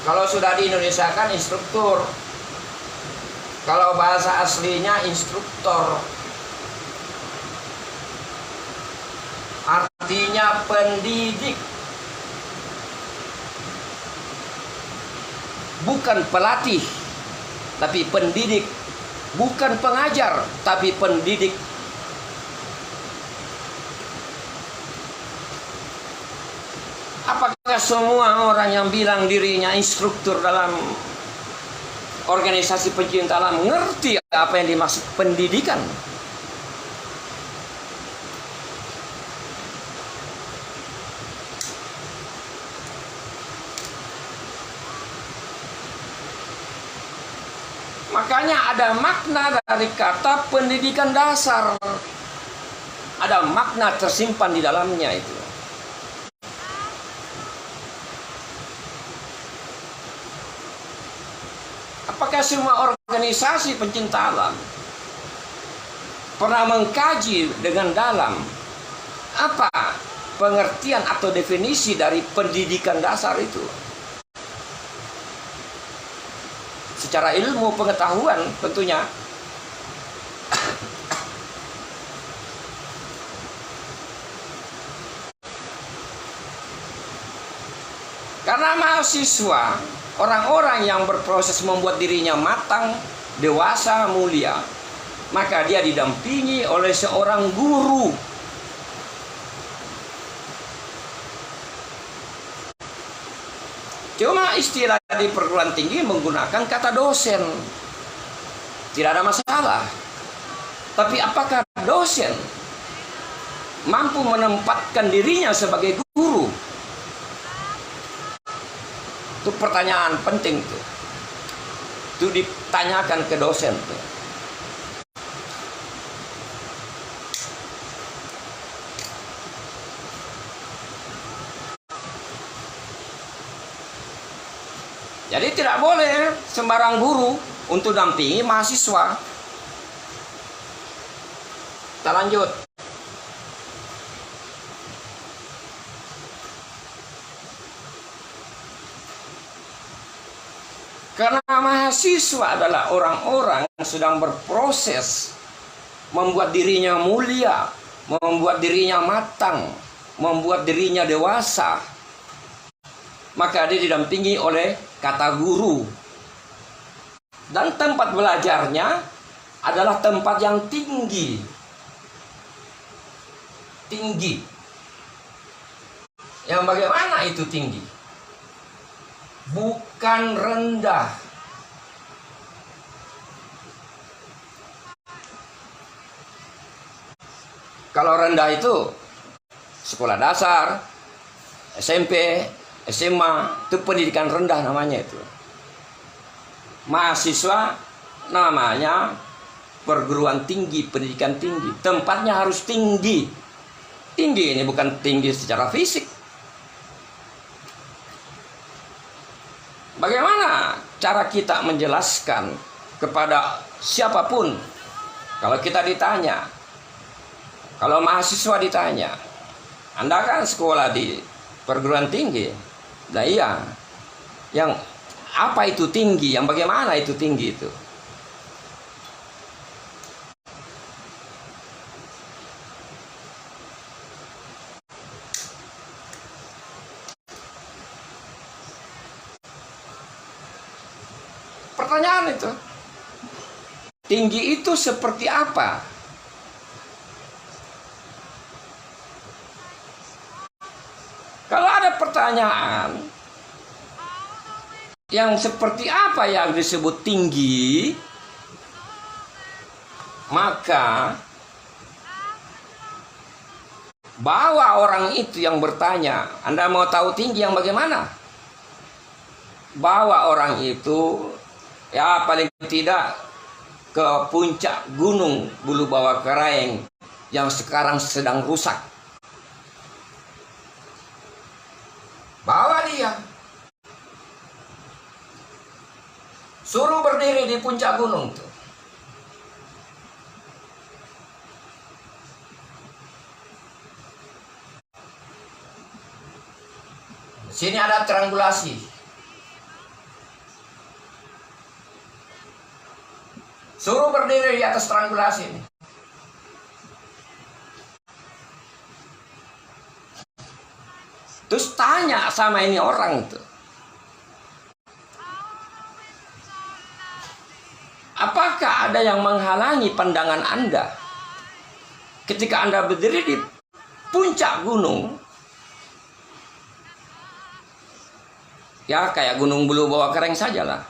Kalau sudah di Indonesia kan instruktur. Kalau bahasa aslinya instruktor. Artinya pendidik. Bukan pelatih, tapi pendidik. Bukan pengajar, tapi pendidik. Apakah semua orang yang bilang dirinya instruktur dalam organisasi pencinta alam mengerti apa yang dimaksud pendidikan? Makanya ada makna dari kata pendidikan dasar. Ada makna tersimpan di dalamnya itu. Apakah semua organisasi pencinta alam pernah mengkaji dengan dalam apa pengertian atau definisi dari pendidikan dasar itu? Secara ilmu pengetahuan tentunya. Karena mahasiswa, orang-orang yang berproses membuat dirinya matang, dewasa, mulia, maka dia didampingi oleh seorang guru. Cuma istilah di perguruan tinggi menggunakan kata dosen. Tidak ada masalah. Tapi apakah dosen mampu menempatkan dirinya sebagai guru? Itu pertanyaan penting tuh. Itu ditanyakan ke dosen tuh. Jadi tidak boleh sembarang guru untuk dampingi mahasiswa. Kita lanjut. Karena mahasiswa adalah orang-orang yang sedang berproses membuat dirinya mulia, membuat dirinya matang, membuat dirinya dewasa, maka dia didampingi oleh kata guru. Dan tempat belajarnya adalah tempat yang tinggi. Tinggi. Yang bagaimana itu tinggi? Bukan rendah. Kalau rendah itu sekolah dasar, SMP, SMA, itu pendidikan rendah namanya itu. Mahasiswa namanya perguruan tinggi, pendidikan tinggi. Tempatnya harus tinggi. Tinggi ini bukan tinggi secara fisik. Bagaimana cara kita menjelaskan kepada siapapun kalau kita ditanya, kalau mahasiswa ditanya, Anda kan sekolah di perguruan tinggi? Nah iya, yang apa itu tinggi? Yang bagaimana itu tinggi itu? Pertanyaan itu. Tinggi itu seperti apa? Kalau ada pertanyaan yang seperti apa yang disebut tinggi, maka bawa orang itu yang bertanya, Anda mau tahu tinggi yang bagaimana? Bawa orang itu ya paling tidak ke puncak gunung Bulu Bawah Karaeng yang sekarang sedang rusak. Bawa dia. Suruh berdiri di puncak gunung tuh. Sini ada triangulasi. Suruh berdiri di atas terang gelas ini. Terus tanya sama ini orang itu, apakah ada yang menghalangi pandangan Anda ketika Anda berdiri di puncak gunung? Ya kayak Gunung Bulu Bawah Kering sajalah.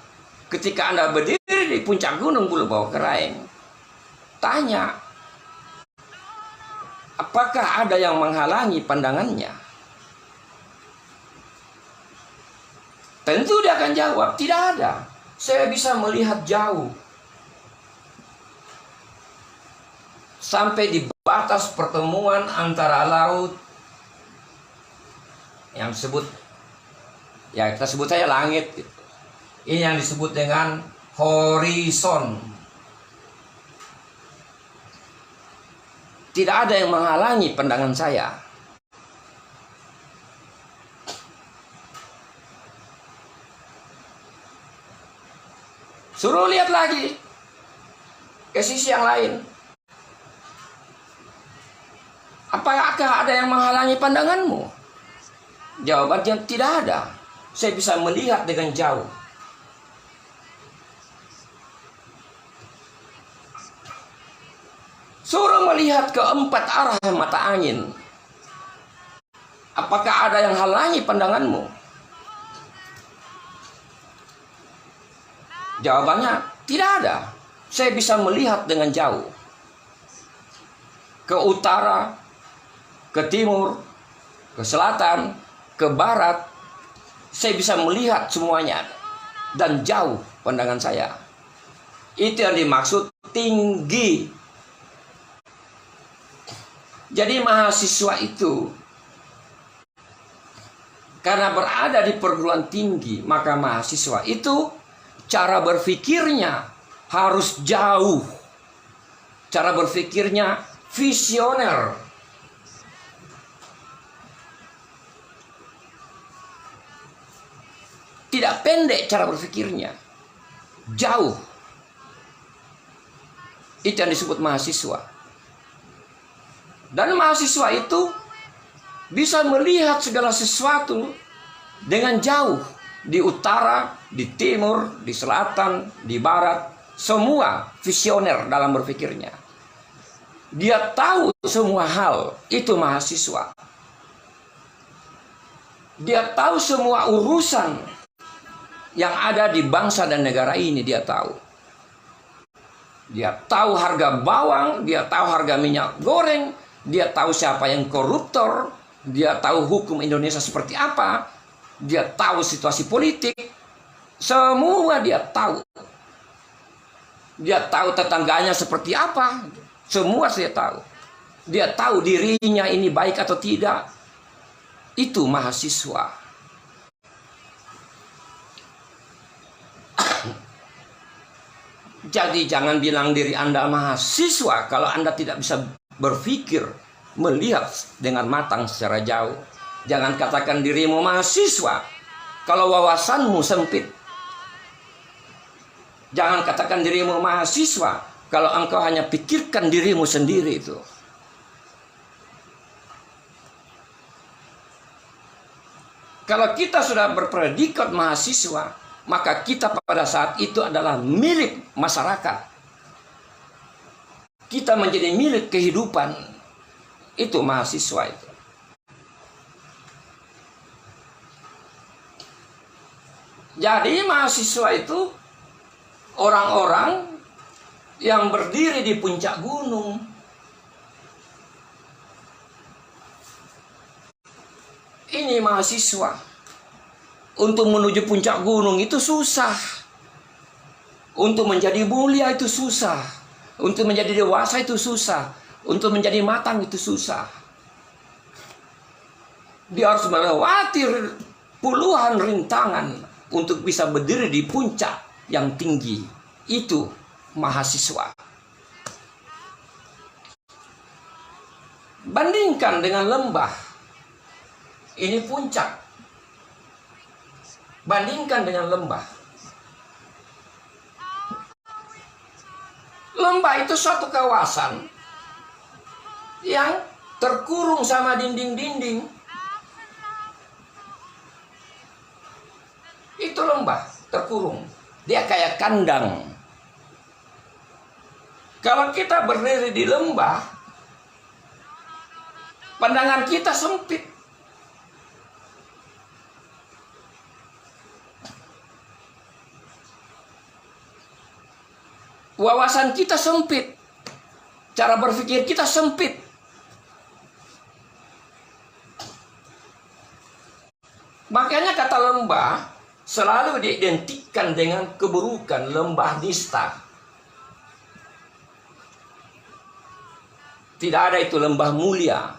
Ketika Anda berdiri di puncak Gunung Bulu Bawah Kering, tanya, apakah ada yang menghalangi pandangannya? Tentu dia akan jawab, tidak ada. Saya bisa melihat jauh. Sampai di batas pertemuan antara laut yang disebut, ya kita sebut saja langit. Ini yang disebut dengan horizon. Tidak ada yang menghalangi pandangan saya. Suruh lihat lagi ke sisi yang lain. Apakah ada yang menghalangi pandanganmu? Jawabannya tidak ada. Saya bisa melihat dengan jauh. Suruh melihat ke 4 arah mata angin. Apakah ada yang halangi pandanganmu? Jawabannya tidak ada. Saya bisa melihat dengan jauh. Ke utara, ke timur, ke selatan, ke barat. Saya bisa melihat semuanya. Dan jauh pandangan saya. Itu yang dimaksud tinggi. Jadi mahasiswa itu, karena berada di perguruan tinggi, maka mahasiswa itu cara berpikirnya harus jauh. Cara berpikirnya visioner. Tidak pendek cara berpikirnya. Jauh. Itu yang disebut mahasiswa. Dan mahasiswa itu bisa melihat segala sesuatu dengan jauh. Di utara, di timur, di selatan, di barat. Semua visioner dalam berpikirnya. Dia tahu semua hal. Itu mahasiswa. Dia tahu semua urusan yang ada di bangsa dan negara ini. Dia tahu. Dia tahu harga bawang. Dia tahu harga minyak goreng. Dia tahu siapa yang koruptor. Dia tahu hukum Indonesia seperti apa. Dia tahu situasi politik. Semua dia tahu. Dia tahu tetangganya seperti apa. Semua saya tahu. Dia tahu dirinya ini baik atau tidak. Itu mahasiswa. Jadi jangan bilang diri Anda mahasiswa kalau Anda tidak bisa berpikir, melihat dengan matang secara jauh. Jangan katakan dirimu mahasiswa kalau wawasanmu sempit. Jangan katakan dirimu mahasiswa kalau engkau hanya pikirkan dirimu sendiri itu. Kalau kita sudah berpredikat mahasiswa, maka kita pada saat itu adalah milik masyarakat. Kita menjadi milik kehidupan. Itu mahasiswa itu. Jadi mahasiswa itu orang-orang yang berdiri di puncak gunung. Ini mahasiswa. Untuk menuju puncak gunung itu susah. Untuk menjadi mulia itu susah. Untuk menjadi dewasa itu susah. Untuk menjadi matang itu susah. Dia harus melewati puluhan rintangan untuk bisa berdiri di puncak yang tinggi. Itu mahasiswa. Bandingkan dengan lembah. Ini puncak. Bandingkan dengan lembah. lembah itu suatu kawasan yang terkurung sama dinding-dinding. Itu lembah terkurung. Dia kayak kandang. Kalau kita berdiri di lembah, pandangan kita sempit. Wawasan kita sempit. Cara berpikir kita sempit. Makanya kata lembah selalu diidentikan dengan keburukan, lembah nista. Tidak ada itu lembah mulia.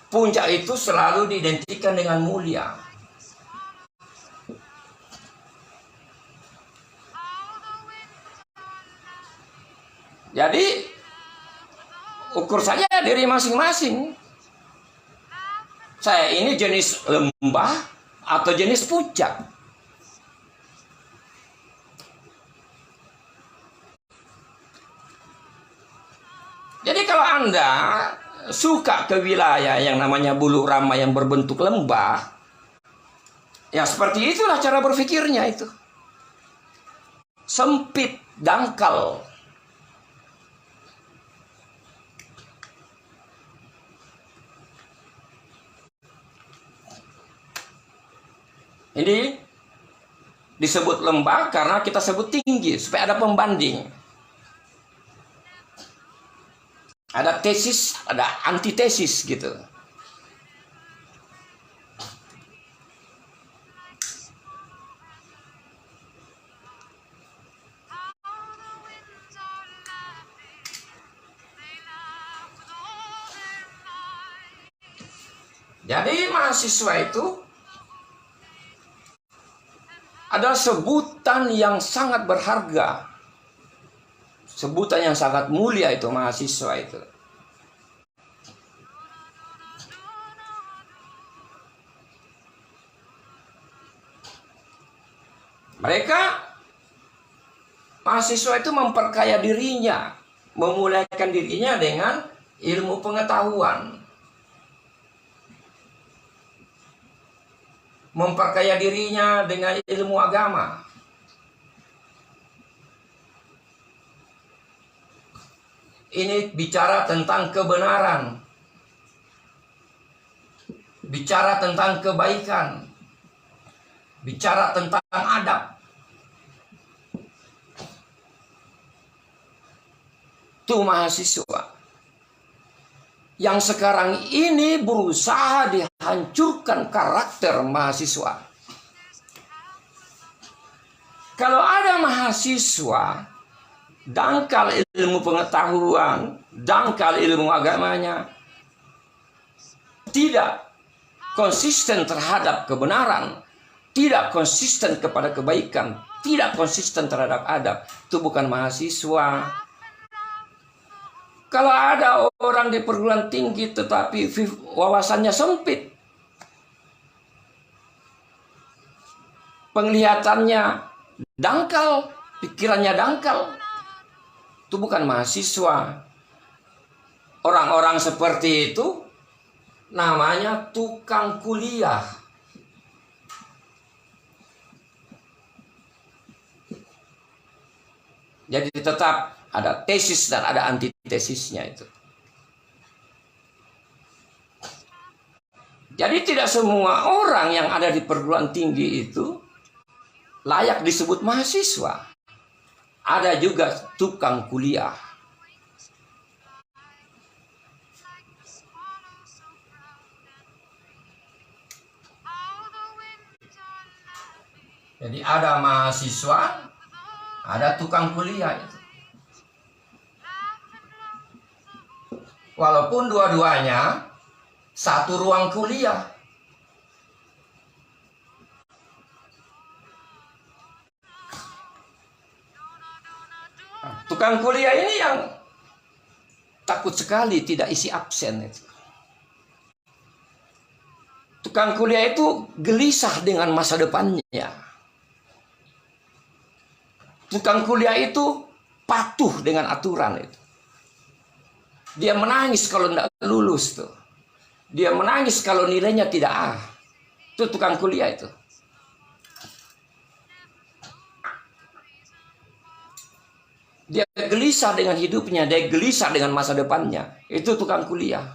Puncak itu selalu diidentikan dengan mulia. Jadi ukur saja diri masing-masing. Saya ini jenis lembah atau jenis puncak. Jadi kalau Anda suka ke wilayah yang namanya Bulu Rama yang berbentuk lembah, ya seperti itulah cara berpikirnya itu. Sempit, dangkal. Ini disebut lembah karena kita sebut tinggi, supaya ada pembanding. Ada tesis, ada antitesis gitu. Jadi mahasiswa itu adalah sebutan yang sangat berharga. Sebutan yang sangat mulia itu mahasiswa itu. Mereka, mahasiswa itu memperkaya dirinya, memuliakan dirinya dengan ilmu pengetahuan. Memperkaya dirinya dengan ilmu agama. Ini bicara tentang kebenaran. Bicara tentang kebaikan. Bicara tentang adab. Itu mahasiswa yang sekarang ini berusaha dihancurkan karakter mahasiswa. Kalau ada mahasiswa dangkal ilmu pengetahuan, dangkal ilmu agamanya, tidak konsisten terhadap kebenaran, tidak konsisten kepada kebaikan, tidak konsisten terhadap adab, itu bukan mahasiswa. Kalau ada orang di perguruan tinggi tetapi wawasannya sempit, penglihatannya dangkal, pikirannya dangkal, itu bukan mahasiswa. Orang-orang seperti itu namanya tukang kuliah. Jadi tetap ada tesis dan ada antitesisnya itu. Jadi tidak semua orang yang ada di perguruan tinggi itu layak disebut mahasiswa. Ada juga tukang kuliah. Jadi ada mahasiswa, ada tukang kuliah itu. Walaupun dua-duanya satu ruang kuliah. Tukang kuliah ini yang takut sekali tidak isi absen itu. Tukang kuliah itu gelisah dengan masa depannya. Tukang kuliah itu patuh dengan aturan itu. Dia menangis kalau tidak lulus tuh. Dia menangis kalau nilainya tidak A. Itu tukang kuliah itu. Dia gelisah dengan hidupnya, dia gelisah dengan masa depannya. Itu tukang kuliah.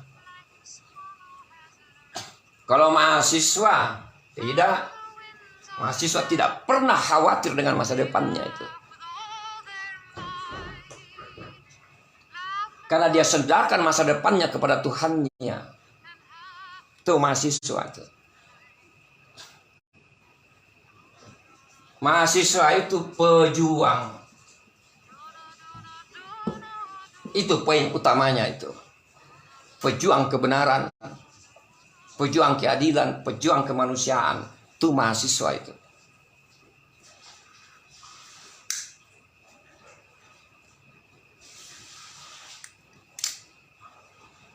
Kalau mahasiswa tidak, mahasiswa tidak pernah khawatir dengan masa depannya itu. Karena dia sandarkan masa depannya kepada Tuhannya. Itu mahasiswa itu. Mahasiswa itu pejuang. Itu poin utamanya itu. Pejuang kebenaran, pejuang keadilan, pejuang kemanusiaan. Itu mahasiswa itu.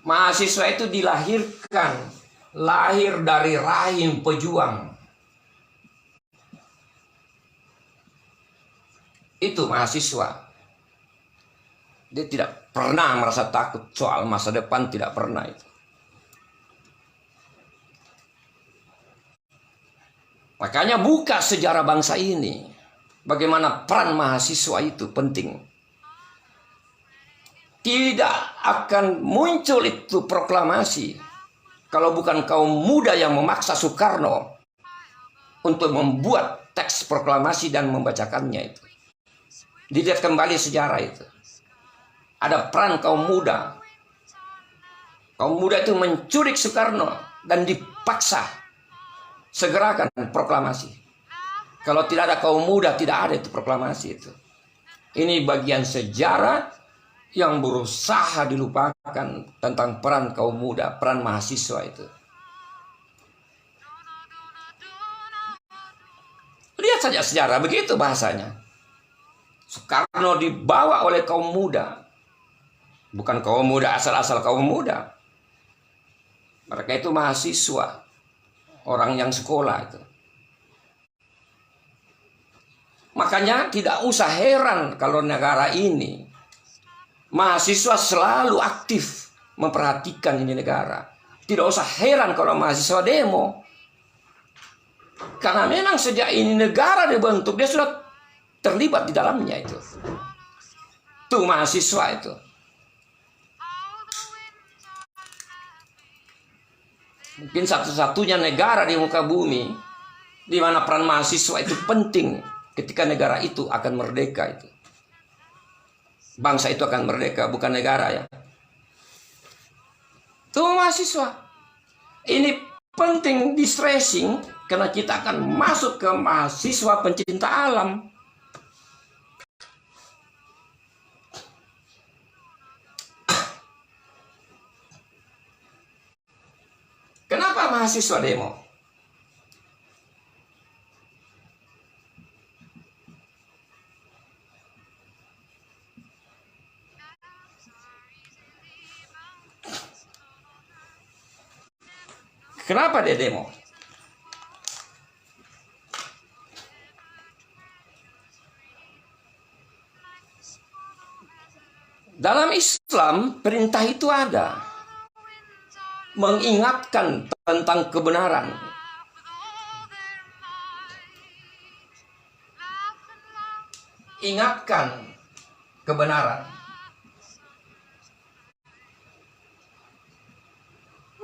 Mahasiswa itu dilahirkan, lahir dari rahim pejuang. Itu mahasiswa. Dia tidak pernah merasa takut soal masa depan, tidak pernah itu. Makanya buka sejarah bangsa ini. Bagaimana peran mahasiswa itu penting. Tidak akan muncul itu proklamasi kalau bukan kaum muda yang memaksa Soekarno untuk membuat teks proklamasi dan membacakannya itu. Dilihat kembali sejarah itu. Ada peran kaum muda. Kaum muda itu menculik Soekarno dan dipaksa segerakan proklamasi. Kalau tidak ada kaum muda, tidak ada itu proklamasi itu. Ini bagian sejarah yang berusaha dilupakan tentang peran kaum muda, peran mahasiswa itu. Lihat saja sejarah, begitu bahasanya. Soekarno dibawa oleh kaum muda. Bukan kaum muda asal-asal kaum muda. Mereka itu mahasiswa. Orang yang sekolah itu. Makanya tidak usah heran kalau negara ini mahasiswa selalu aktif memperhatikan ini negara. Tidak usah heran kalau mahasiswa demo. Karena memang sejak ini negara dibentuk, dia sudah terlibat di dalamnya itu. Tuh mahasiswa itu. Mungkin satu-satunya negara di muka bumi di mana peran mahasiswa itu penting ketika negara itu akan merdeka itu. Bangsa itu akan merdeka, bukan negara ya. Tuh mahasiswa. Ini penting di stressing karena kita akan masuk ke mahasiswa pencinta alam. Kenapa mahasiswa demo? Kenapa dia demo? Dalam Islam, perintah itu ada. Mengingatkan tentang kebenaran. Ingatkan kebenaran.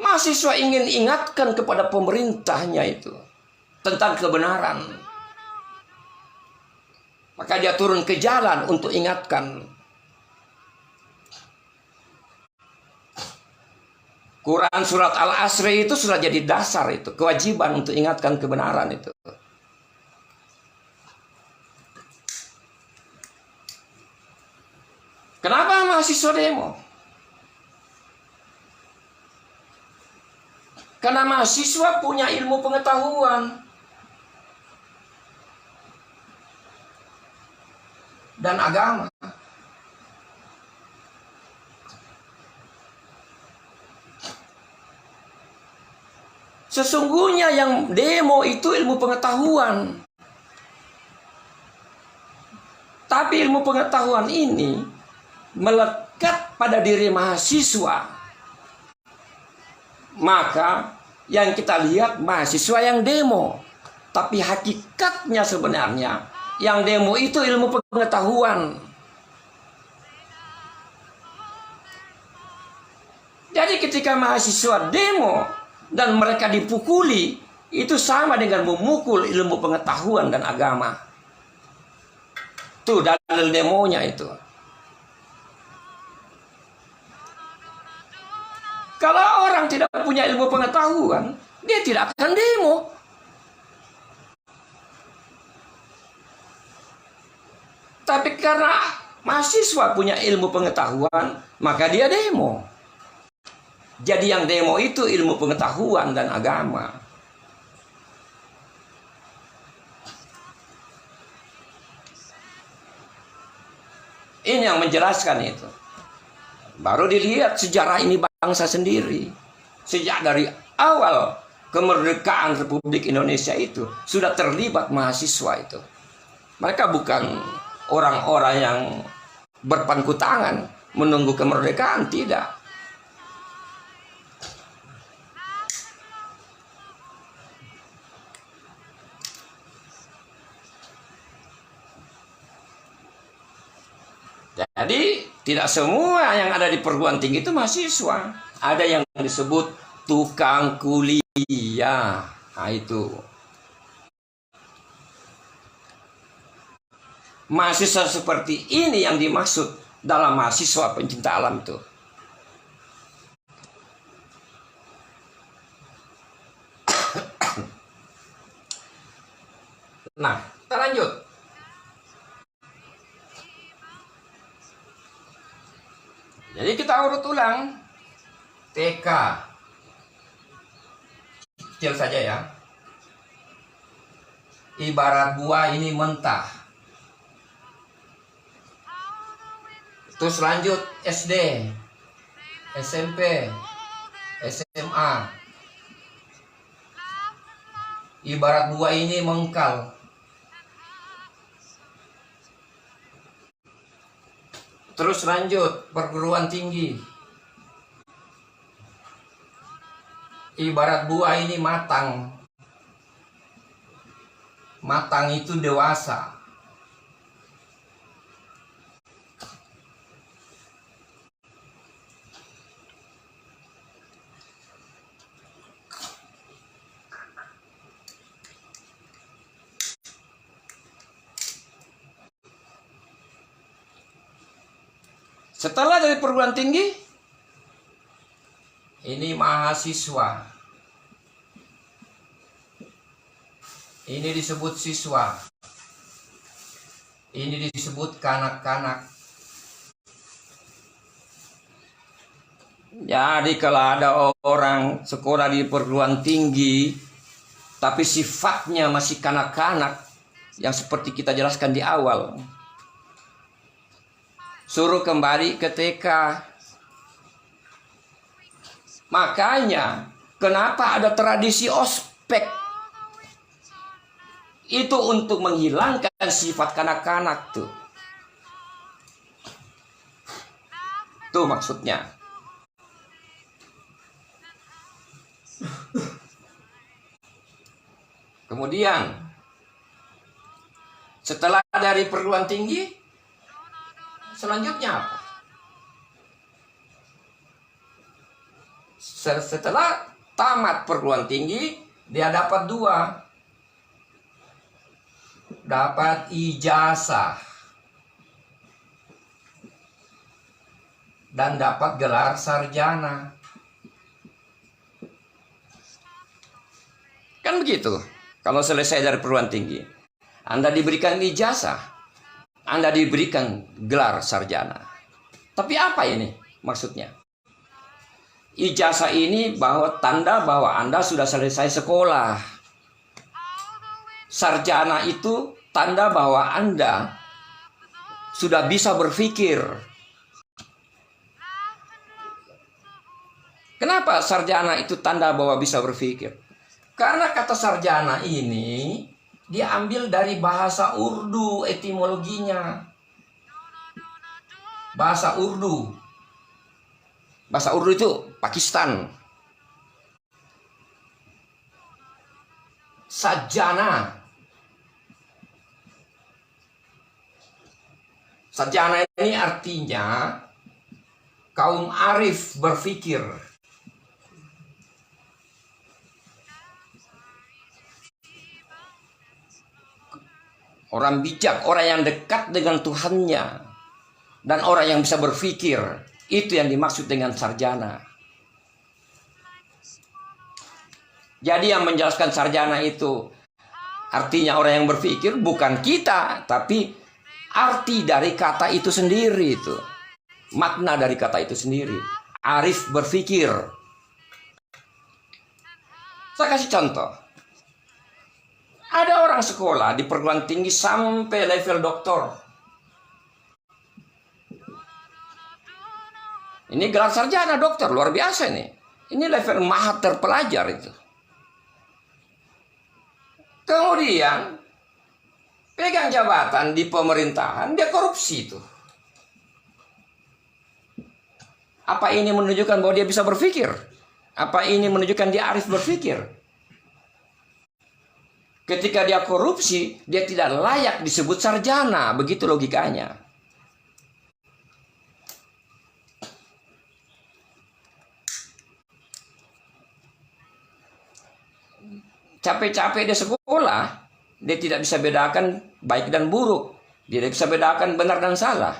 Mahasiswa ingin ingatkan kepada pemerintahnya itu tentang kebenaran. Maka dia turun ke jalan untuk ingatkan. Quran surat Al-Asri itu sudah jadi dasar itu. Kewajiban untuk ingatkan kebenaran itu. Kenapa mahasiswa demo? Karena mahasiswa punya ilmu pengetahuan. Dan agama. Sesungguhnya yang demo itu ilmu pengetahuan. Tapi ilmu pengetahuan ini melekat pada diri mahasiswa. Maka yang kita lihat mahasiswa yang demo. Tapi hakikatnya sebenarnya yang demo itu ilmu pengetahuan. Jadi ketika mahasiswa demo dan mereka dipukuli, itu sama dengan memukul ilmu pengetahuan dan agama. Tuh dalil demonya itu. Kalau orang tidak punya ilmu pengetahuan, dia tidak akan demo. Tapi karena mahasiswa punya ilmu pengetahuan, maka dia demo. Jadi yang demo itu ilmu pengetahuan dan agama. Ini yang menjelaskan itu. Baru dilihat sejarah ini bangsa sendiri. Sejak dari awal kemerdekaan Republik Indonesia itu sudah terlibat mahasiswa itu. Mereka bukan orang-orang yang berpangku tangan menunggu kemerdekaan, tidak. Jadi tidak semua yang ada di perguruan tinggi itu mahasiswa. Ada yang disebut tukang kuliah. Nah itu. Mahasiswa seperti ini yang dimaksud dalam mahasiswa pencinta alam itu. Nah, kita lanjut. Jadi kita urut ulang. TK. Kecil saja ya. Ibarat buah ini mentah. Terus lanjut SD, SMP, SMA. Ibarat buah ini mengkal. Terus lanjut perguruan tinggi. Ibarat buah ini matang. Matang itu dewasa. Setelah dari perguruan tinggi, ini mahasiswa. Ini disebut siswa. Ini disebut kanak-kanak. Jadi kalau ada orang sekolah di perguruan tinggi, tapi sifatnya masih kanak-kanak, yang seperti kita jelaskan di awal, suruh kembali ke TK. Makanya kenapa ada tradisi ospek? Itu untuk menghilangkan sifat kanak-kanak tuh. Tuh maksudnya. Kemudian setelah dari perguruan tinggi, selanjutnya apa? Setelah tamat perguruan tinggi, dia dapat dua. Dapat ijazah. Dan dapat gelar sarjana. Kan begitu. Kalau selesai dari perguruan tinggi, Anda diberikan ijazah. Anda diberikan gelar sarjana. Tapi apa ini maksudnya? Ijazah ini tanda bahwa Anda sudah selesai sekolah. Sarjana itu tanda bahwa Anda sudah bisa berpikir. Kenapa sarjana itu tanda bahwa bisa berpikir? Karena kata sarjana ini diambil dari bahasa Urdu etimologinya. bahasa Urdu. Bahasa Urdu itu Pakistan. Sarjana. Sarjana ini artinya kaum arif berpikir. Orang bijak, orang yang dekat dengan Tuhannya. Dan orang yang bisa berpikir. Itu yang dimaksud dengan sarjana. Jadi yang menjelaskan sarjana itu artinya orang yang berpikir bukan kita, tapi arti dari kata itu sendiri itu. Makna dari kata itu sendiri. Arif berpikir. Saya kasih contoh. Ada orang sekolah di perguruan tinggi sampai level doktor. Ini gelar sarjana dokter, luar biasa nih. Ini level maha terpelajar itu. Kemudian pegang jabatan di pemerintahan, dia korupsi itu. Apa ini menunjukkan bahwa dia bisa berpikir? Apa ini menunjukkan dia arif berpikir? Ketika dia korupsi, dia tidak layak disebut sarjana. Begitu logikanya. Capek-capek dia sekolah, dia tidak bisa bedakan baik dan buruk. Dia tidak bisa bedakan benar dan salah.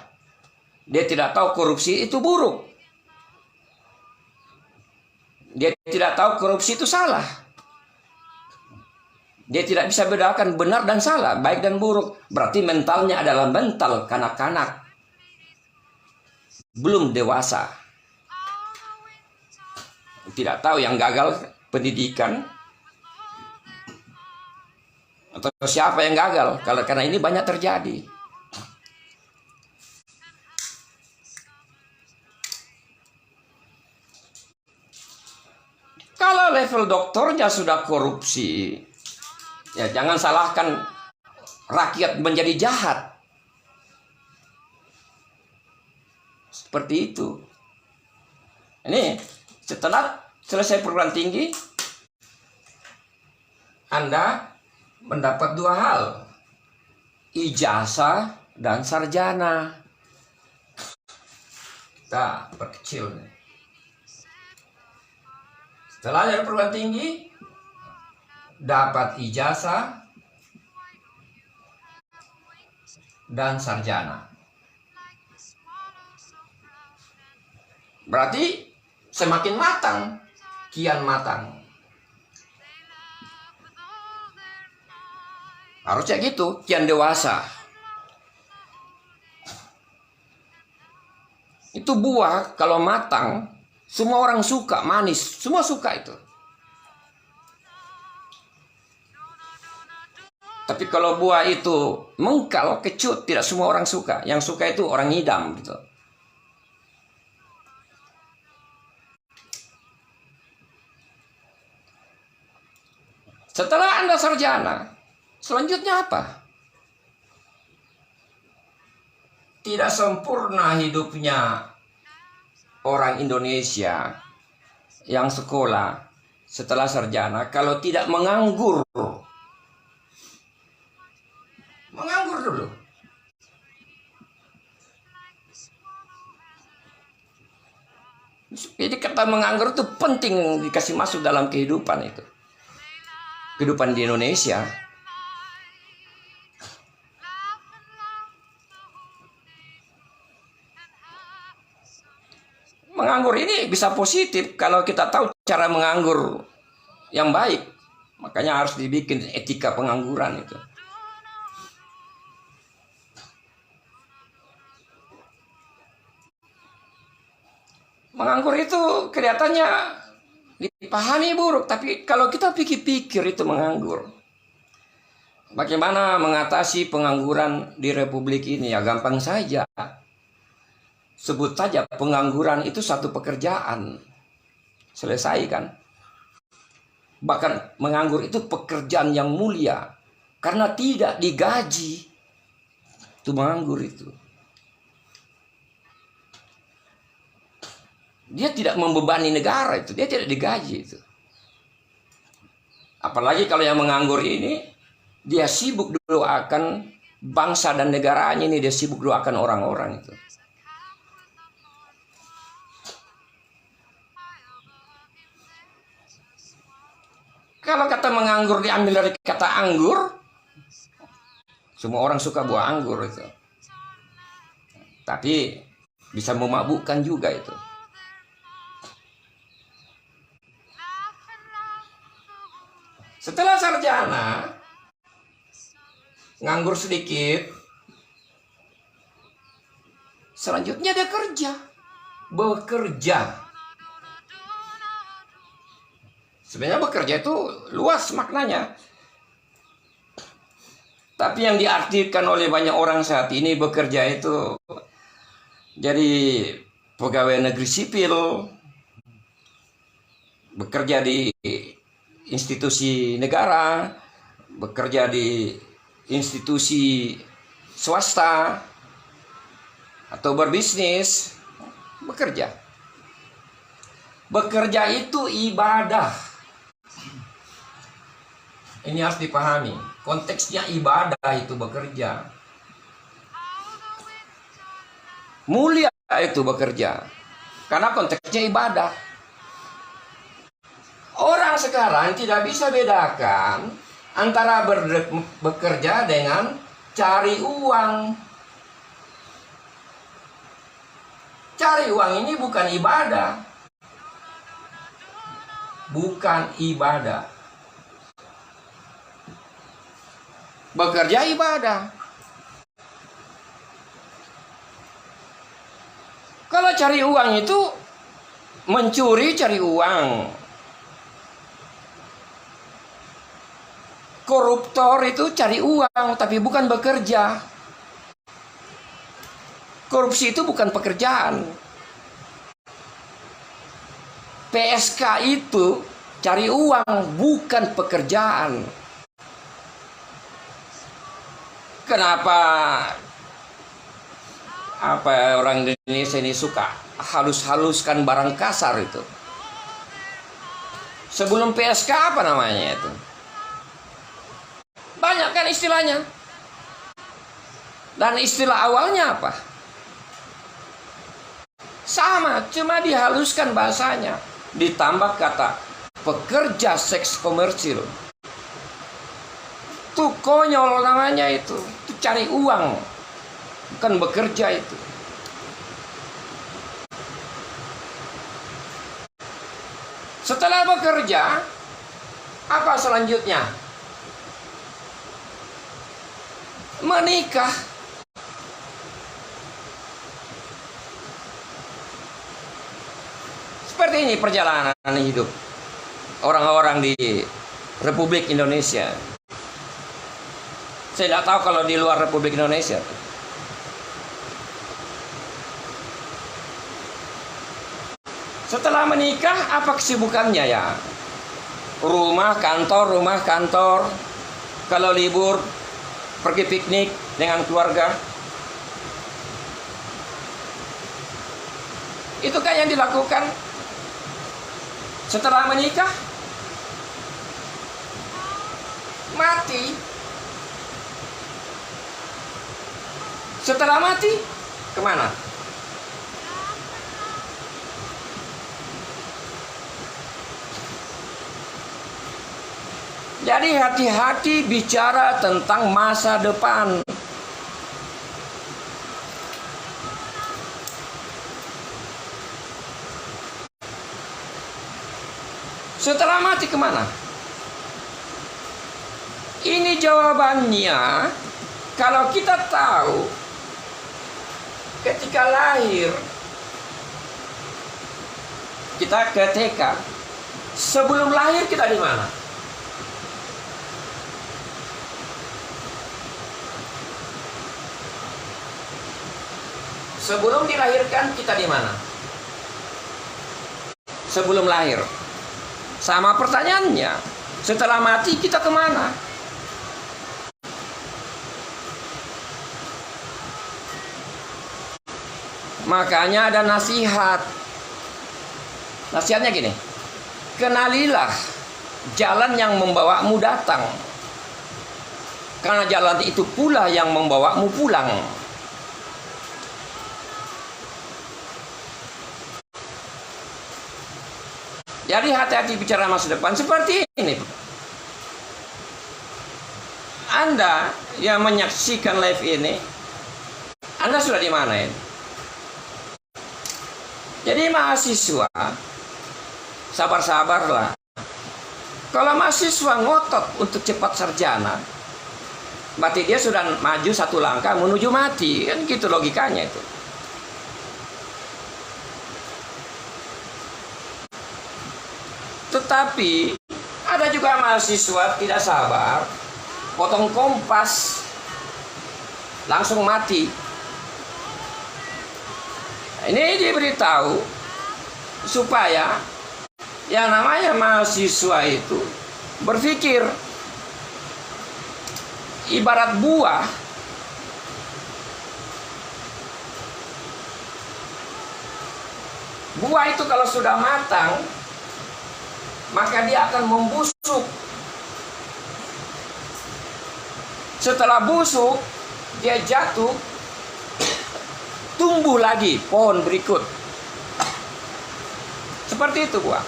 Dia tidak tahu korupsi itu buruk. Dia tidak tahu korupsi itu salah. Dia tidak bisa bedakan benar dan salah, baik dan buruk. Berarti mentalnya adalah mental kanak-kanak. Belum dewasa. Tidak tahu yang gagal pendidikan. Atau siapa yang gagal. Karena ini banyak terjadi. Kalau level doktornya sudah korupsi, ya jangan salahkan rakyat menjadi jahat. Seperti itu. Ini setelah selesai perguruan tinggi, Anda mendapat dua hal. Ijazah dan sarjana. Kita perkecil nih. Setelah dari perguruan tinggi, dapat ijazah dan sarjana. Berarti semakin matang, kian matang. Harusnya gitu, kian dewasa. Itu buah kalau matang, semua orang suka, manis, semua suka itu. Tapi kalau buah itu mengkal, kecut, tidak semua orang suka. Yang suka itu orang ngidam gitu. Setelah Anda sarjana, selanjutnya apa? Tidak sempurna hidupnya orang Indonesia yang sekolah setelah sarjana kalau tidak menganggur. Menganggur dulu. Jadi kata menganggur itu penting dikasih masuk dalam kehidupan itu. Kehidupan di Indonesia. Menganggur ini bisa positif kalau kita tahu cara menganggur yang baik. Makanya harus dibikin etika pengangguran itu. Menganggur itu kelihatannya dipahami buruk, tapi kalau kita pikir-pikir itu menganggur. Bagaimana mengatasi pengangguran di Republik ini? Ya gampang saja. Sebut saja pengangguran itu satu pekerjaan. Selesai kan? Bahkan menganggur itu pekerjaan yang mulia. Karena tidak digaji. Itu menganggur itu. dia tidak membebani negara itu, dia tidak digaji itu. Apalagi kalau yang menganggur ini, dia sibuk dulu akan bangsa dan negaranya ini, dia sibuk dulu akan orang-orang itu. Kalau kata menganggur diambil dari kata anggur, semua orang suka buah anggur itu. Tapi bisa memabukkan juga itu. Setelah sarjana, nganggur sedikit, selanjutnya dia bekerja. Sebenarnya bekerja itu luas maknanya. Tapi yang diartikan oleh banyak orang saat ini bekerja itu jadi pegawai negeri sipil, bekerja di institusi negara, bekerja di institusi swasta, atau berbisnis, bekerja. Bekerja itu ibadah. Ini harus dipahami. Konteksnya ibadah itu bekerja. Mulia itu bekerja. Karena konteksnya ibadah. Orang sekarang tidak bisa bedakan antara bekerja dengan cari uang. Cari uang ini bukan ibadah. Bukan ibadah. Bekerja ibadah. Kalau cari uang itu mencuri, cari uang. Koruptor itu cari uang, tapi bukan bekerja. Korupsi itu bukan pekerjaan. PSK itu cari uang, bukan pekerjaan. Kenapa orang Indonesia ini suka halus-haluskan barang kasar itu? Sebelum PSK apa namanya itu? Banyak kan istilahnya. Dan istilah awalnya apa? Sama, cuma dihaluskan bahasanya. Ditambah kata pekerja seks komersil. Itu konyol namanya itu. Itu cari uang, bukan bekerja itu. Setelah bekerja, apa selanjutnya? Menikah. Seperti ini perjalanan hidup orang-orang di Republik Indonesia. Saya tidak tahu kalau di luar Republik Indonesia. Setelah menikah, apa kesibukannya ya? Rumah, kantor. Kalau libur, pergi piknik dengan keluarga. Itu kan yang dilakukan setelah menikah. Mati. Setelah mati, kemana? Jadi hati-hati bicara tentang masa depan. Setelah mati kemana? Ini jawabannya. Kalau kita tahu ketika lahir kita ke TK, sebelum lahir kita di mana? Sebelum dilahirkan kita di mana? Sebelum lahir. Sama pertanyaannya. Setelah mati kita kemana? Makanya ada nasihat. Nasihatnya gini, kenalilah jalan yang membawamu datang, karena jalan itu pula yang membawamu pulang. Jadi hati-hati bicara masa depan seperti ini. Anda yang menyaksikan live ini, Anda sudah di mana ini? Jadi mahasiswa, sabar-sabarlah. Kalau mahasiswa ngotot untuk cepat sarjana, berarti dia sudah maju satu langkah menuju mati. Kan gitu logikanya itu. Tetapi ada juga mahasiswa tidak sabar, potong kompas, langsung mati. Ini diberitahu supaya yang namanya mahasiswa itu berpikir ibarat buah. Buah itu kalau sudah matang, maka dia akan membusuk. Setelah busuk, dia jatuh, tumbuh lagi pohon berikut. Seperti itu buah.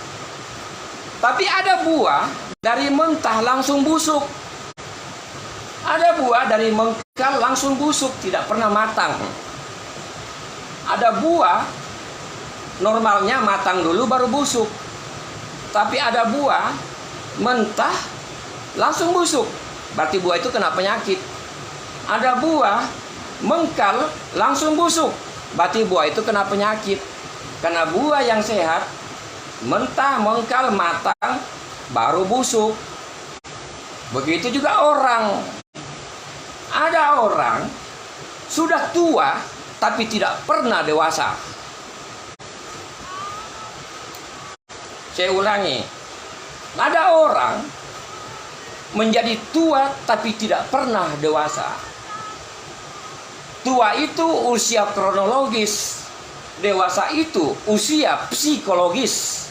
Tapi ada buah dari mentah langsung busuk. Ada buah dari mengkal langsung busuk, tidak pernah matang. Ada buah normalnya matang dulu baru busuk. Tapi ada buah mentah langsung busuk, berarti buah itu kena penyakit. Ada buah mengkal langsung busuk, berarti buah itu kena penyakit. Karena buah yang sehat mentah, mengkal, matang baru busuk. Begitu juga orang. Ada orang sudah tua tapi tidak pernah dewasa. Saya ulangi, ada orang menjadi tua tapi tidak pernah dewasa. Tua itu usia kronologis, dewasa itu usia psikologis.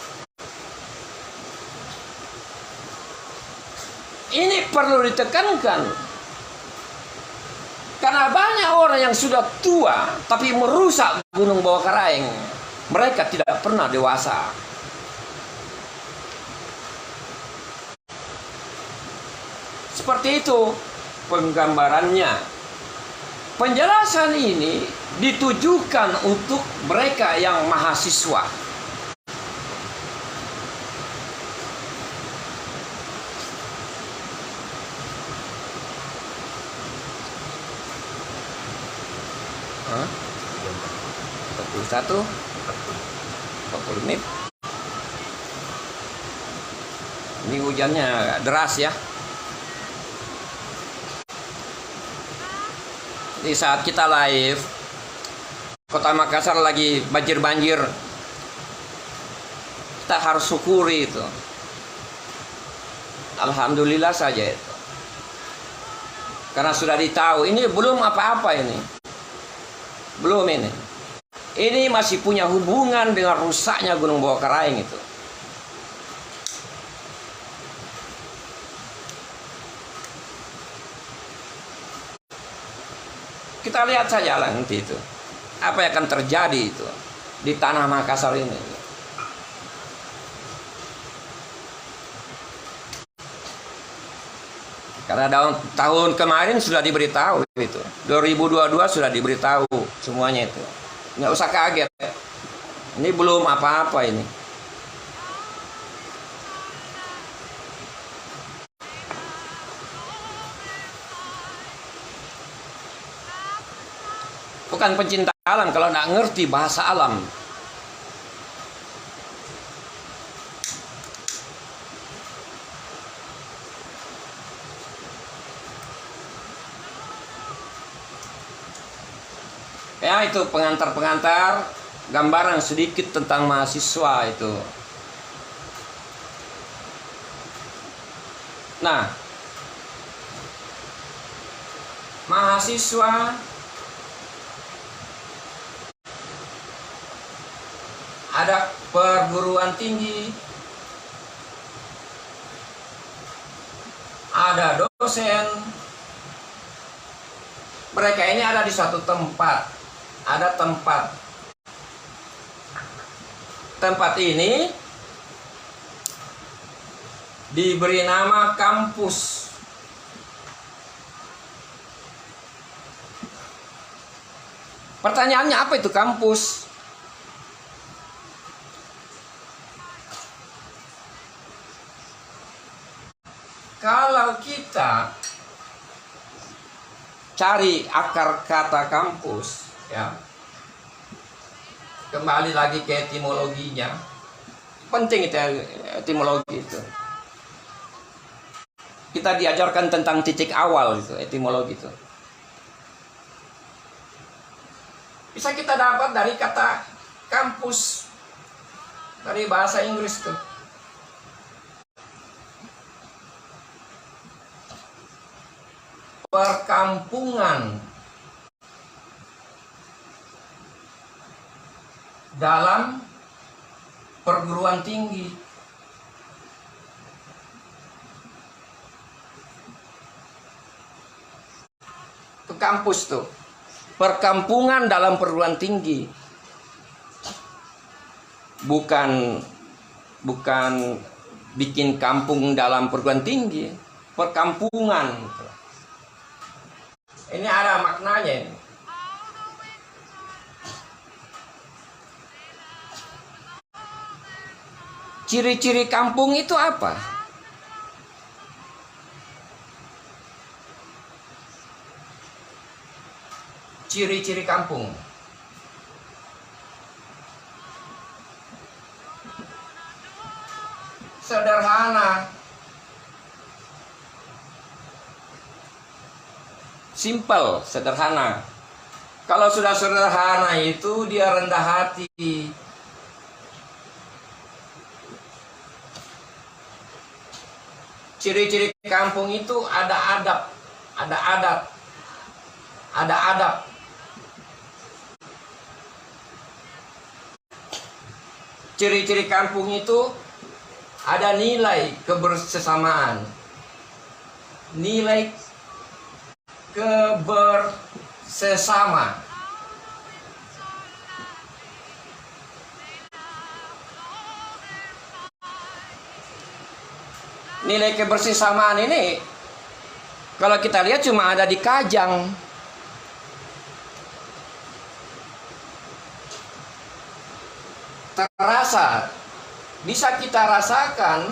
Ini perlu ditekankan, karena banyak orang yang sudah tua tapi merusak gunung bawah karaeng. Mereka tidak pernah dewasa. Seperti itu penggambarannya. Penjelasan ini ditujukan untuk mereka yang mahasiswa. Hah? 41 40 menit. Ini hujannya agak deras ya. Di saat kita live, Kota Makassar lagi banjir-banjir. Kita harus syukuri itu. Alhamdulillah saja itu. Karena sudah ditahu, ini belum apa-apa ini. Belum ini. Ini masih punya hubungan dengan rusaknya Gunung Bawah Karaeng itu. Kita lihat saja lah nanti itu. Apa yang akan terjadi itu di tanah Makassar ini. Karena tahun kemarin sudah diberitahu itu. 2022 sudah diberitahu semuanya itu. Nggak usah kaget. Ini belum apa-apa ini. Bukan pencinta alam kalau nggak ngerti bahasa alam. Ya itu pengantar-pengantar gambaran sedikit tentang mahasiswa itu. Nah, mahasiswa ada perguruan tinggi, ada dosen. Mereka ini ada di suatu tempat, ada tempat. Tempat ini diberi nama kampus. Pertanyaannya, apa itu kampus? Kalau kita cari akar kata kampus, ya, kembali lagi ke etimologinya. Penting itu etimologi itu. Kita diajarkan tentang titik awal itu, etimologi itu. Bisa kita dapat dari kata kampus, dari bahasa Inggris tuh. Perkampungan dalam perguruan tinggi. Itu kampus tuh. Perkampungan dalam perguruan tinggi. Bukan bikin kampung dalam perguruan tinggi. Perkampungan. Ini ada maknanya ini. Ciri-ciri kampung itu apa? Ciri-ciri kampung. Sederhana. Simple, sederhana. Kalau sudah sederhana itu dia rendah hati. Ciri-ciri kampung itu ada adab, ada adat, ada adab. Ciri-ciri kampung itu ada nilai kebersamaan, nilai kebersesama. Nilai kebersamaan ini kalau kita lihat cuma ada di Kajang. Terasa, bisa kita rasakan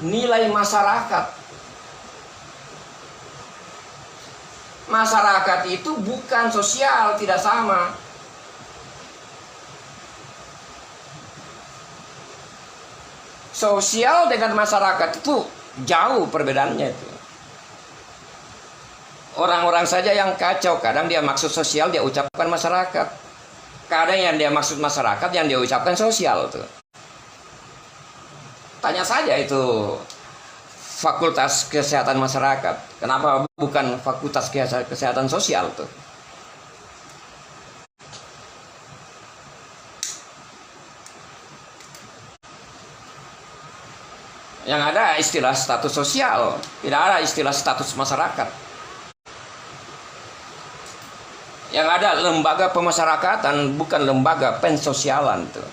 nilai masyarakat. Masyarakat itu bukan sosial, tidak sama. Sosial dengan masyarakat itu jauh perbedaannya itu. Orang-orang saja yang kacau, kadang dia maksud sosial dia ucapkan masyarakat. Kadang yang dia maksud masyarakat yang dia ucapkan sosial tuh. Tanya saja itu Fakultas Kesehatan Masyarakat. Kenapa bukan Fakultas Kesehatan Sosial tuh? Yang ada istilah status sosial, tidak ada istilah status masyarakat. Yang ada lembaga pemasyarakatan, bukan lembaga pensosialan tuh.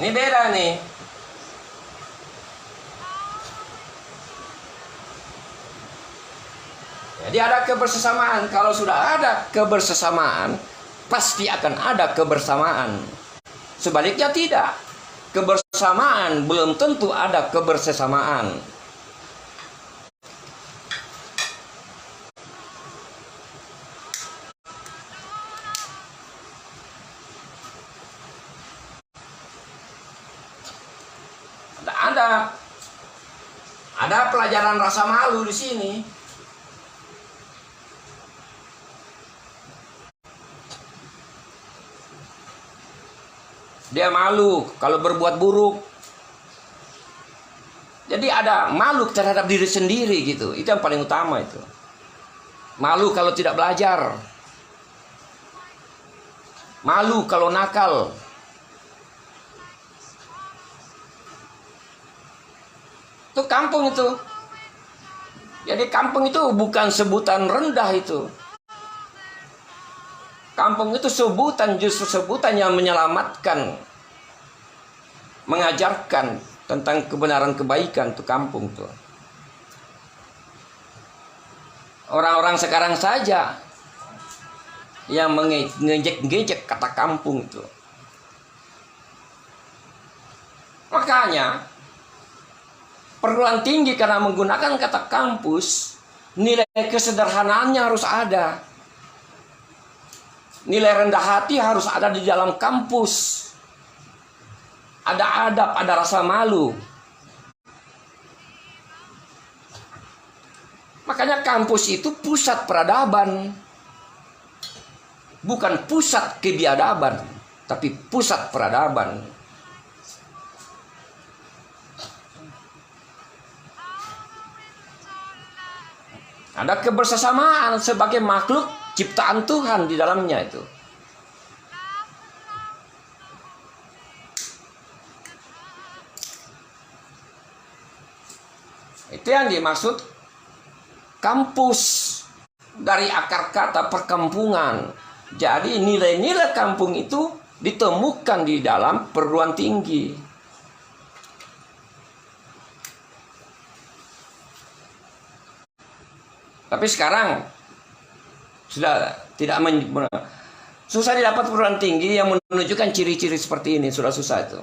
Ini beda nih. Jadi ada kebersamaan. Kalau sudah ada kebersamaan, pasti akan ada kebersamaan. Sebaliknya tidak. Kebersamaan belum tentu ada kebersamaan. Ada pelajaran rasa malu di sini. Dia malu kalau berbuat buruk. Jadi ada malu terhadap diri sendiri gitu. Itu yang paling utama itu. Malu kalau tidak belajar. Malu kalau nakal. Itu kampung itu. Jadi kampung itu bukan sebutan rendah itu. Kampung itu sebutan, justru sebutan yang menyelamatkan, mengajarkan tentang kebenaran kebaikan itu kampung tuh. Orang-orang sekarang saja yang mengejek-ngejek kata kampung itu. Makanya perguruan tinggi karena menggunakan kata kampus, nilai kesederhanaannya harus ada. Nilai rendah hati harus ada di dalam kampus. Ada adab, ada rasa malu. Makanya kampus itu pusat peradaban. Bukan pusat kebiadaban, tapi pusat peradaban. Ada kebersamaan sebagai makhluk ciptaan Tuhan di dalamnya itu. Itu yang dimaksud kampus, dari akar kata perkampungan. Jadi nilai-nilai kampung itu ditemukan di dalam perguruan tinggi. Tapi sekarang sudah tidak susah didapat perguruan tinggi yang menunjukkan ciri-ciri seperti ini, sudah susah itu.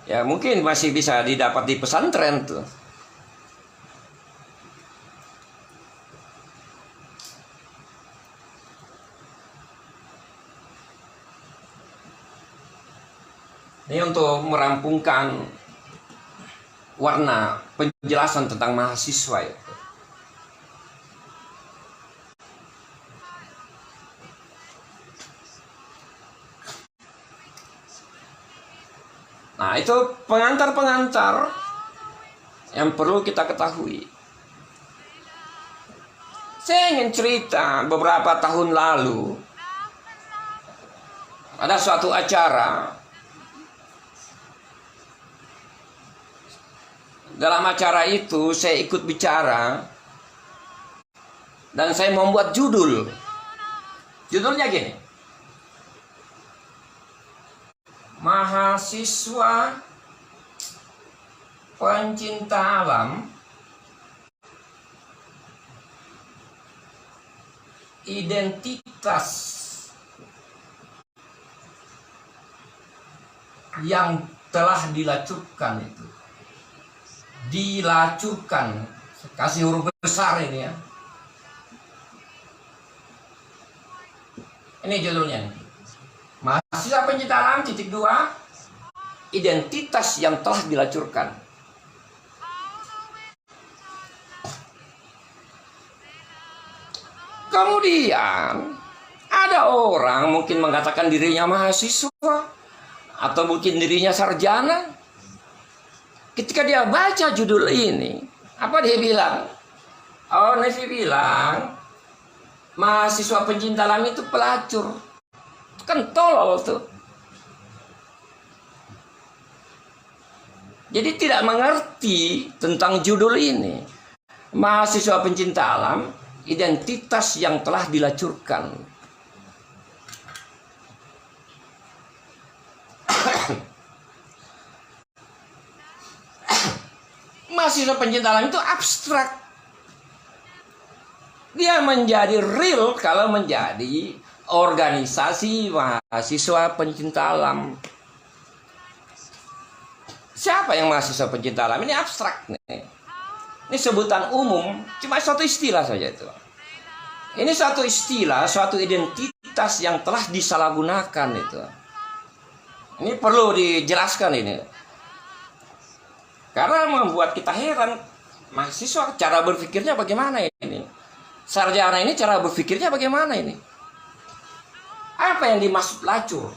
Ya mungkin masih bisa didapat di pesantren tuh. Ini untuk merampungkan warna penjelasan tentang mahasiswa ya. Nah, itu pengantar-pengantar yang perlu kita ketahui. Saya ingin cerita beberapa tahun lalu ada suatu acara. Dalam acara itu saya ikut bicara dan saya membuat judul. Judulnya gini: mahasiswa pencinta alam, identitas yang telah dilacurkan itu. Dilacurkan, kasih huruf besar ini ya. Ini judulnya. Mahasiswa pencinta alam titik 2, identitas yang telah dilacurkan. Kemudian ada orang mungkin mengatakan dirinya mahasiswa atau mungkin dirinya sarjana. Ketika dia baca judul ini, apa dia bilang? Oh, Nevi bilang mahasiswa pencinta alam itu pelacur. Kan tolol tuh. Jadi tidak mengerti tentang judul ini. Mahasiswa pencinta alam, identitas yang telah dilacurkan. Mahasiswa pencinta alam itu abstrak. Dia menjadi real kalau menjadi organisasi mahasiswa pencinta alam. Siapa yang mahasiswa pencinta alam? Ini abstrak nih. Ini sebutan umum, cuma suatu istilah saja itu. Ini suatu istilah, suatu identitas yang telah disalahgunakan itu. Ini perlu dijelaskan ini. Karena membuat kita heran, mahasiswa cara berpikirnya bagaimana ini? Sarjana ini cara berpikirnya bagaimana ini? Apa yang dimaksud lacur?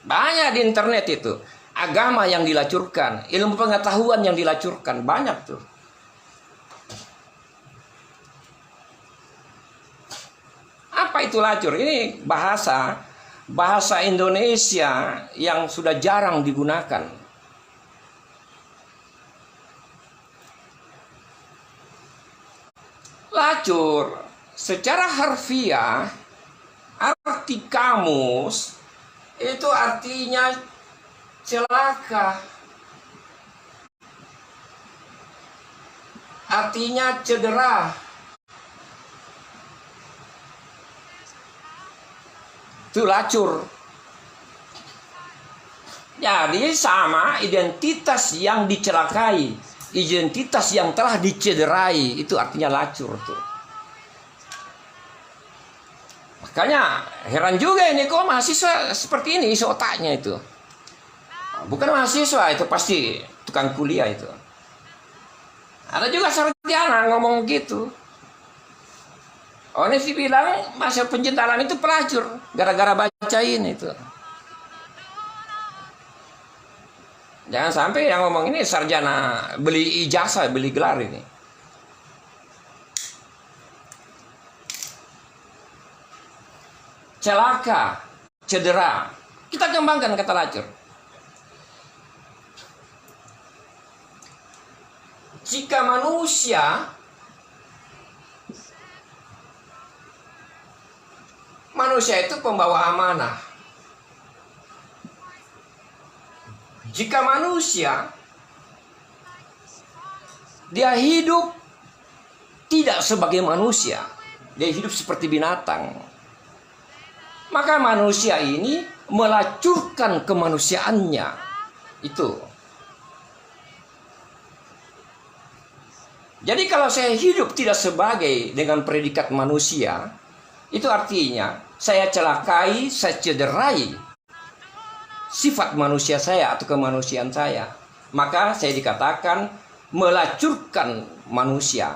Banyak di internet itu. agama yang dilacurkan, ilmu pengetahuan yang dilacurkan, banyak tuh. Apa itu lacur? Ini bahasa Indonesia yang sudah jarang digunakan. Lacur secara harfiah, arti kamus itu artinya celaka, artinya cedera. Itu lacur. Jadi sama identitas yang dicelakai, identitas yang telah dicederai, itu artinya lacur tuh. Makanya heran juga ini, kok mahasiswa seperti ini isi otaknya itu. Bukan mahasiswa, itu pasti tukang kuliah itu. Ada juga sarjana ngomong gitu. Ini sih bilang masa penjentalan itu pelacur, gara-gara bacain itu. Jangan sampai yang ngomong ini sarjana beli ijazah, beli gelar ini. Celaka, cedera. Kita kembangkan kata lacur. Jika manusia itu pembawa amanah. Jika manusia dia hidup tidak sebagai manusia, dia hidup seperti binatang, maka manusia ini melacurkan kemanusiaannya. Itu. Jadi kalau saya hidup tidak sebagai dengan predikat manusia, itu artinya saya celakai, saya cederai sifat manusia saya atau kemanusiaan saya. Maka saya dikatakan melacurkan manusia.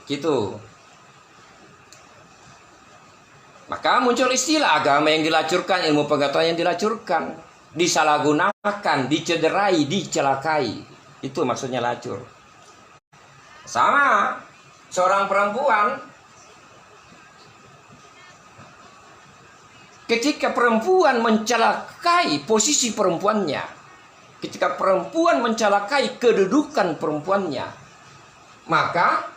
Gitu. Maka muncul istilah agama yang dilacurkan, ilmu pengetahuan yang dilacurkan, disalahgunakan, dicederai, dicelakai. Itu maksudnya lacur. Sama seorang perempuan, ketika perempuan mencelakai posisi perempuannya, ketika perempuan mencelakai kedudukan perempuannya, maka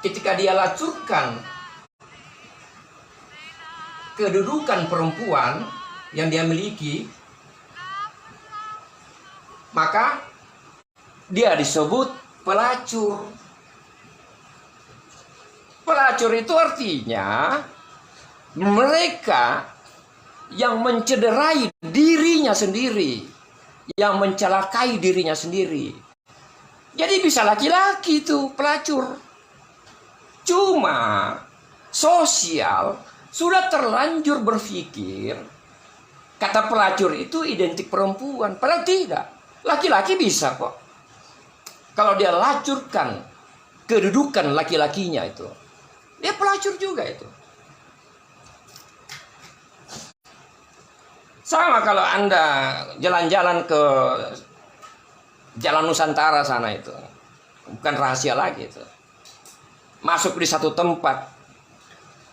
ketika dia lacurkan kedudukan perempuan yang dia miliki, maka dia disebut pelacur. Pelacur itu artinya mereka yang mencederai dirinya sendiri, yang mencelakai dirinya sendiri. Jadi bisa laki-laki itu pelacur. Cuma sosial sudah terlanjur berpikir kata pelacur itu identik perempuan. Padahal tidak. Laki-laki bisa kok. Kalau dia lacurkan kedudukan laki-lakinya itu, dia pelacur juga itu. Sama kalau Anda jalan-jalan ke Jalan Nusantara sana itu, bukan rahasia lagi itu. Masuk di satu tempat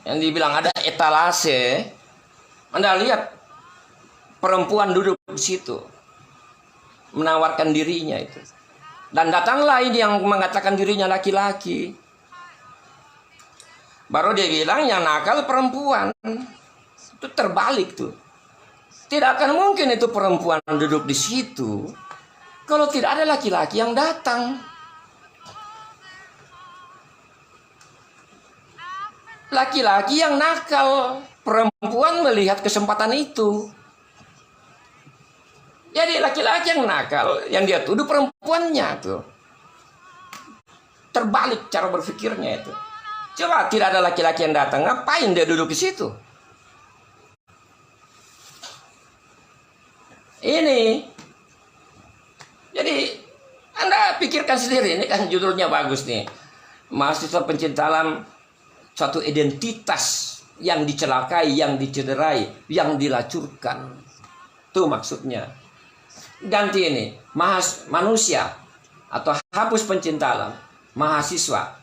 yang dibilang ada etalase, Anda lihat perempuan duduk di situ menawarkan dirinya itu. Dan datanglah ini yang mengatakan dirinya laki-laki. Baru dia bilang yang nakal perempuan. Itu terbalik tuh. Tidak akan mungkin itu perempuan duduk di situ kalau tidak ada laki-laki yang datang. Laki-laki yang nakal, perempuan melihat kesempatan itu. Jadi laki-laki yang nakal, yang dia tuduh perempuannya tuh. Terbalik cara berpikirnya itu. Coba tidak ada laki-laki yang datang, ngapain dia duduk di situ? Ini. Jadi Anda pikirkan sendiri, ini kan judulnya bagus nih. Mahasiswa pencinta alam, suatu identitas yang dicelakai, yang dicederai, yang dilacurkan. Itu maksudnya. Ganti ini, manusia atau hapus pencinta alam, mahasiswa,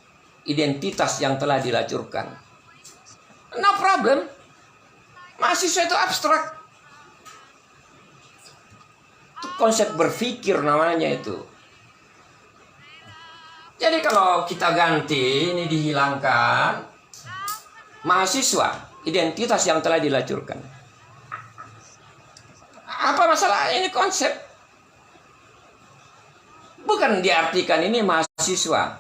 identitas yang telah dilacurkan. No problem. Mahasiswa itu abstrak. Itu konsep berpikir namanya itu. Jadi kalau kita ganti, ini dihilangkan, mahasiswa, identitas yang telah dilacurkan. Apa masalah ini konsep? Bukan diartikan ini mahasiswa.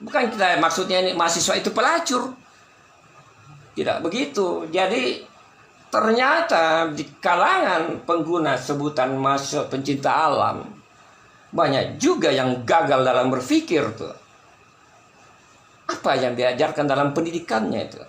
Bukan kita maksudnya ini mahasiswa itu pelacur. Tidak begitu. Jadi ternyata di kalangan pengguna sebutan mahasiswa pencinta alam, banyak juga yang gagal dalam berpikir tuh. Apa yang diajarkan dalam pendidikannya itu?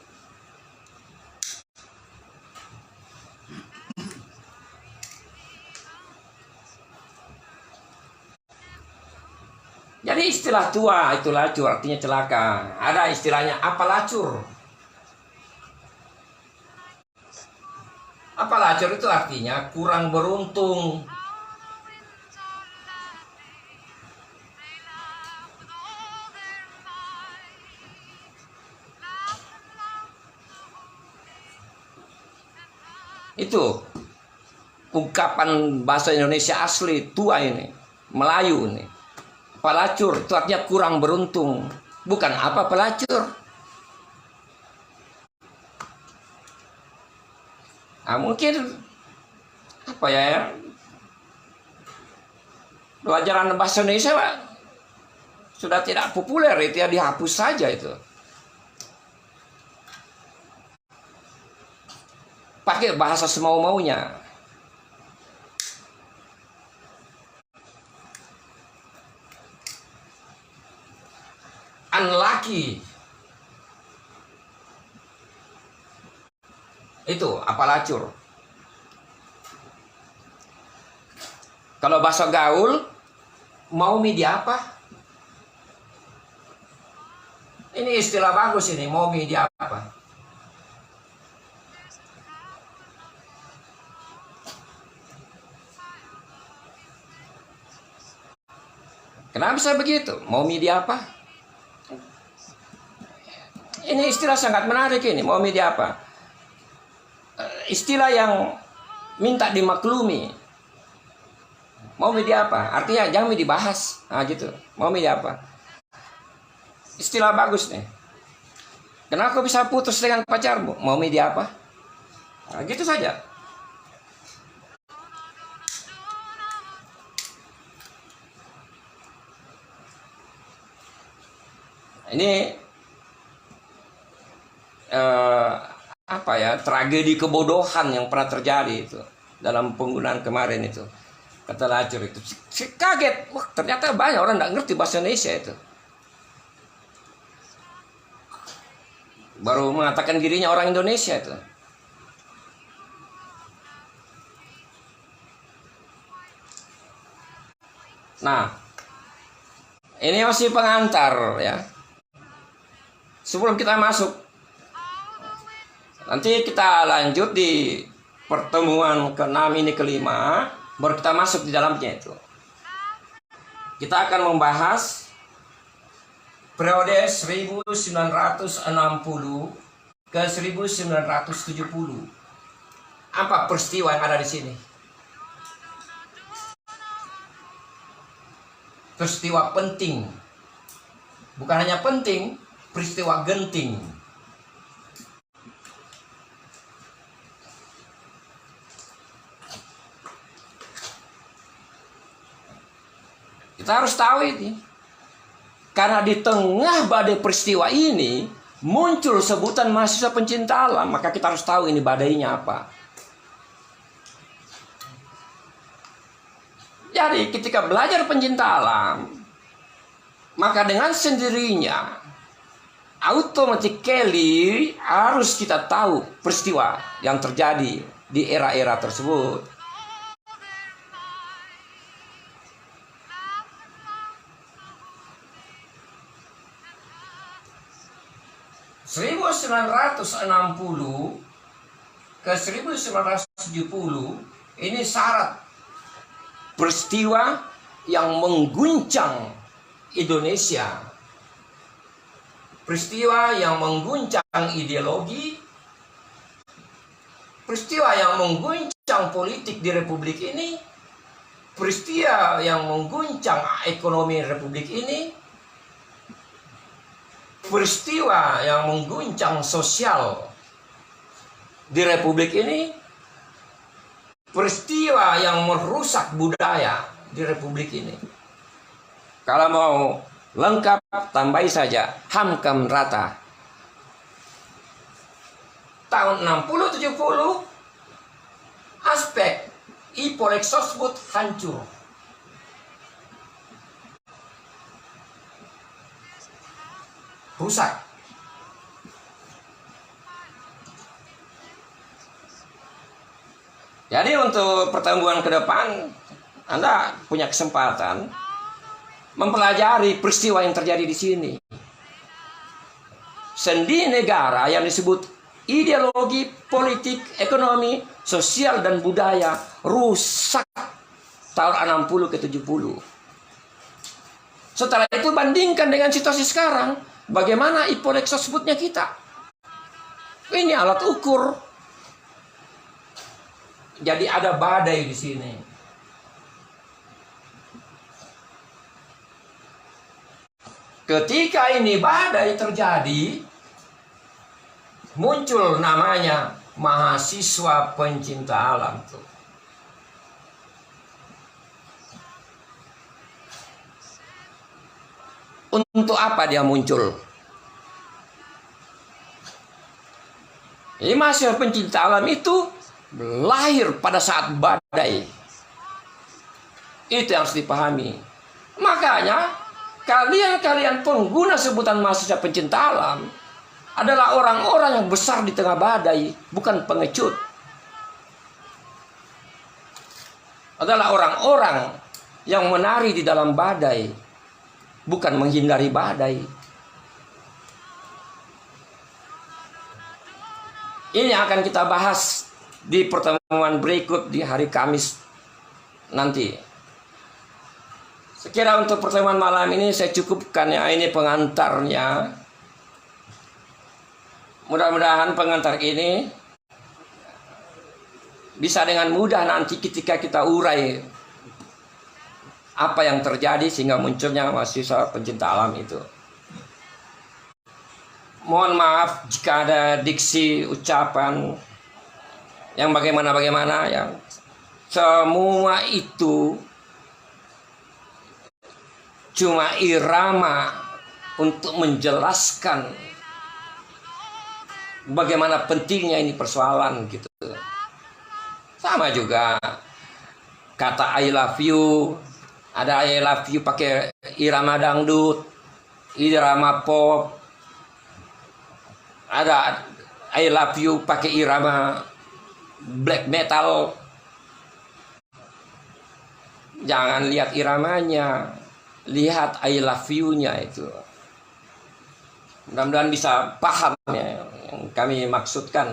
Jadi istilah tua itu lacur, artinya celaka. Ada istilahnya apa lacur? Apa lacur itu artinya kurang beruntung. Itu ungkapan bahasa Indonesia asli tua ini, Melayu ini. Pelacur itu artinya kurang beruntung. Bukan apa pelacur. Nah, mungkin apa ya, pelajaran bahasa Indonesia sudah tidak populer, itu ya dihapus saja itu. Pakai bahasa semau-maunya. Unlucky. Itu apa lacur. Kalau bahasa gaul, mau media apa? Ini istilah bagus ini, mau media apa? Kenapa bisa begitu? Mau media apa? Ini istilah sangat menarik ini, mau media apa? Istilah yang minta dimaklumi. Mau media apa? Artinya jangan dibahas. Nah gitu. Mau media apa? Istilah bagus nih. Kenapa bisa putus dengan pacarmu? Mau media apa? Nah, gitu saja. Ini apa ya, tragedi kebodohan yang pernah terjadi itu dalam penggunaan kemarin itu kata lacur itu. Kaget, wah ternyata banyak orang nggak ngerti bahasa Indonesia itu. Baru mengatakan dirinya orang Indonesia itu. Nah, ini masih pengantar ya. Sebelum kita masuk, nanti kita lanjut di pertemuan ke-6 ini ke-5, baru kita masuk di dalamnya itu. Kita akan membahas periode 1960 ke 1970. Apa peristiwa yang ada di sini? Peristiwa penting. Bukan hanya penting, peristiwa genting. Kita harus tahu ini. Karena di tengah badai peristiwa ini muncul sebutan mahasiswa pencinta alam, maka kita harus tahu ini badainya apa. Jadi ketika belajar pencinta alam, maka dengan sendirinya automatically harus kita tahu peristiwa yang terjadi di era-era tersebut. (1960) ke 1970 1970 ini syarat peristiwa yang mengguncang Indonesia, peristiwa yang mengguncang ideologi, peristiwa yang mengguncang politik di Republik ini, peristiwa yang mengguncang ekonomi Republik ini, peristiwa yang mengguncang sosial di Republik ini, peristiwa yang merusak budaya di Republik ini. Kalau mau lengkap, tambahi saja Hamkam Rata. Tahun 60-70, aspek Ipolexosbud hancur. Rusak. Jadi untuk pertemuan ke depan, Anda punya kesempatan mempelajari peristiwa yang terjadi di sini. Sendi negara yang disebut ideologi, politik, ekonomi, sosial, dan budaya rusak tahun 60 ke 70. Setelah itu bandingkan dengan situasi sekarang, bagaimana Ipolexosbudnya kita. Ini alat ukur. Jadi ada badai di sini. Ketika ini badai terjadi, muncul namanya mahasiswa pencinta alam tuh. Untuk apa dia muncul? Ini mahasiswa pencinta alam itu lahir pada saat badai. Itu yang harus dipahami. Makanya kalian pengguna sebutan mahasiswa pencinta alam adalah orang-orang yang besar di tengah badai, bukan pengecut. Adalah orang-orang yang menari di dalam badai, bukan menghindari badai. Ini akan kita bahas di pertemuan berikut di hari Kamis nanti. Sekira untuk pertemuan malam ini saya cukupkan ya, ini pengantarnya. Mudah-mudahan pengantar ini bisa dengan mudah nanti ketika kita urai apa yang terjadi sehingga munculnya mahasiswa pencinta alam itu. Mohon maaf jika ada diksi ucapan yang bagaimana ya. Semua itu cuma irama untuk menjelaskan bagaimana pentingnya ini persoalan gitu. Sama juga kata I love you, ada I love you pakai irama dangdut, irama pop, ada I love you pakai irama black metal. Jangan lihat iramanya, lihat I love you-nya itu. Mudah-mudahan bisa paham ya yang kami maksudkan.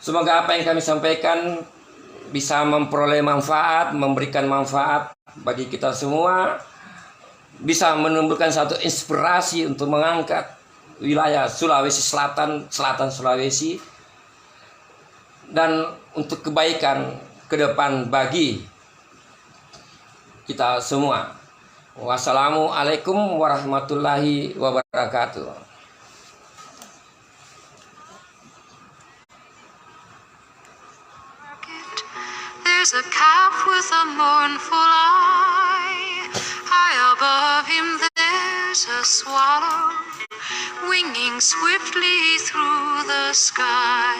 Semoga apa yang kami sampaikan bisa memperoleh manfaat, memberikan manfaat bagi kita semua, bisa menumbuhkan satu inspirasi untuk mengangkat wilayah Sulawesi Selatan, Selatan Sulawesi, dan untuk kebaikan ke depan bagi kita semua. Wassalamualaikum warahmatullahi wabarakatuh. There's a calf with a mournful eye. High above him there's a swallow winging swiftly through the sky.